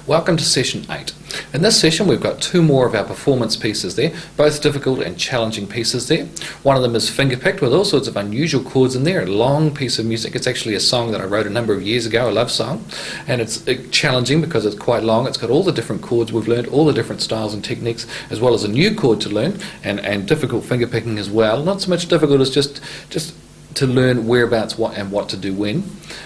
Welcome to session 8. In this session we've got two more of our performance pieces there, both difficult and challenging pieces there. One of them is Fingerpicked with all sorts of unusual chords in there, a long piece of music. It's actually a song that I wrote a number of years ago, a love song, and it's challenging because it's quite long. It's got all the different chords we've learned, all the different styles and techniques, as well as a new chord to learn, and difficult fingerpicking as well. Not so much difficult as just to learn whereabouts what to do when.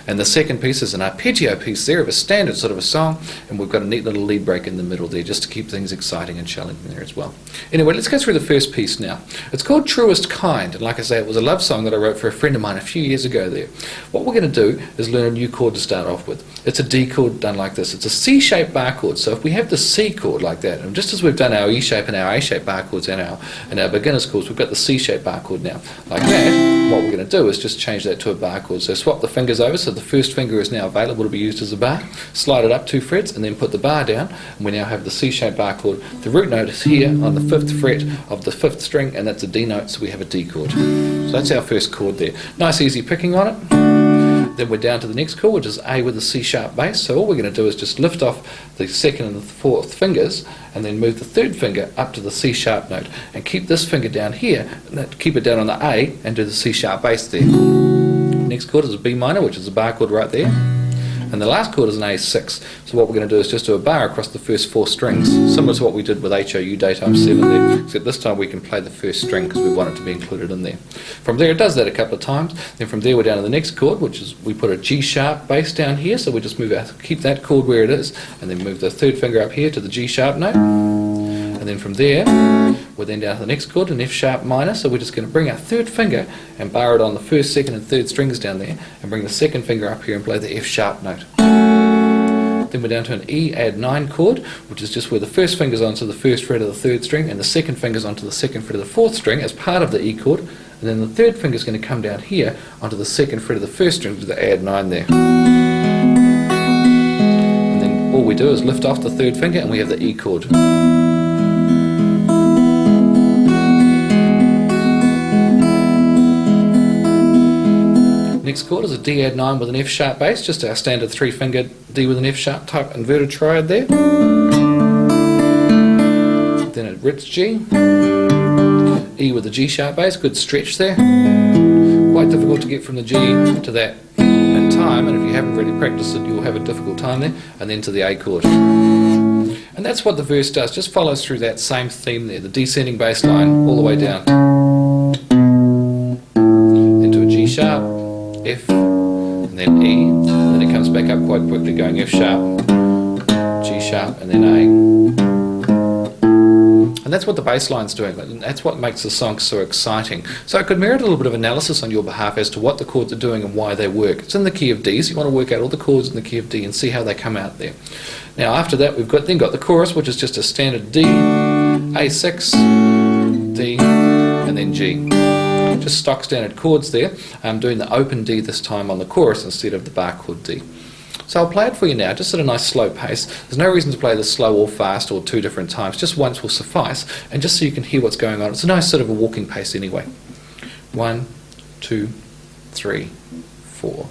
And the second piece is an arpeggio piece there of a standard sort of a song, and we've got a neat little lead break in the middle there just to keep things exciting and challenging there as well. Anyway, let's go through the first piece now. It's called Truest, and like I say, it was a love song that I wrote for a friend of mine a few years ago there. What we're going to do is learn a new chord to start off with. It's a D chord done like this. It's a C-shaped bar chord, so if we have the C chord like that, and just as we've done our E-shape and our A-shape bar chords and our beginner's chords, we've got the C-shaped bar chord now. Like that, what we're going to do is just change that to a bar chord. So swap the fingers over, so the first finger is now available to be used as a bar. Slide it up 2 frets and then put the bar down, and we now have the C-shaped bar chord. The root note is here on the 5th fret of the 5th string, and that's a D note, so we have a D chord. So that's our first chord there. Nice easy picking on it. Then we're down to the next chord, which is A with a C-sharp bass. So all we're going to do is just lift off the 2nd and the 4th fingers, and then move the 3rd finger up to the C-sharp note, and keep this finger down here, and keep it down on the A, and do the C-sharp bass there. Next chord is a B minor, which is a bar chord right there. And the last chord is an A6. So what we're going to do is just do a bar across the first 4 strings, similar to what we did with HOU daytime 7 there, except this time we can play the first string because we want it to be included in there. From there it does that a couple of times. Then from there we're down to the next chord, which is we put a G sharp bass down here, so we just keep that chord where it is, and then move the 3rd finger up here to the G sharp note. And then from there, we're then down to the next chord, an F sharp minor, so we're just going to bring our 3rd finger and bar it on the 1st, 2nd and 3rd strings down there, and bring the 2nd finger up here and play the F sharp note. Then we're down to an E add 9 chord, which is just where the 1st finger's onto the 1st fret of the 3rd string, and the 2nd finger's onto the 2nd fret of the 4th string as part of the E chord, and then the 3rd finger's going to come down here onto the 2nd fret of the 1st string to the add 9 there. And then all we do is lift off the 3rd finger and we have the E chord. Next chord is a D add 9 with an F sharp bass, just our standard 3-finger D with an F sharp type inverted triad there. Then a Ritz G, E with a G sharp bass, good stretch there. Quite difficult to get from the G to that in time, and if you haven't really practiced it you'll have a difficult time there. And then to the A chord. And that's what the verse does, just follows through that same theme there, the descending bass line all the way down. Into a G sharp, F, and then E, and then it comes back up quite quickly going F sharp, G sharp, and then A. And that's what the bass line's doing, and that's what makes the song so exciting. So it could merit a little bit of analysis on your behalf as to what the chords are doing and why they work. It's in the key of D, so you want to work out all the chords in the key of D and see how they come out there. Now after that we've got the chorus, which is just a standard D, A6, D, and then G. Just stock standard chords there. I'm doing the open D this time on the chorus instead of the bar chord D. So I'll play it for you now, just at a nice slow pace. There's no reason to play this slow or fast or 2 different times, just once will suffice, and just so you can hear what's going on. It's a nice sort of a walking pace anyway. 1, 2, 3, 4.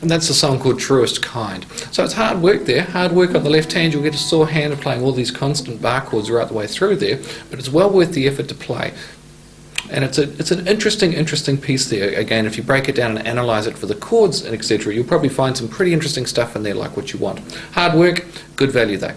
And that's a song called Truest Kind. So it's hard work there, hard work on the left hand. You'll get a sore hand of playing all these constant bar chords right the way through there, but it's well worth the effort to play. And it's an interesting piece there. Again, if you break it down and analyse it for the chords and etc., you'll probably find some pretty interesting stuff in there like what you want. Hard work, good value though.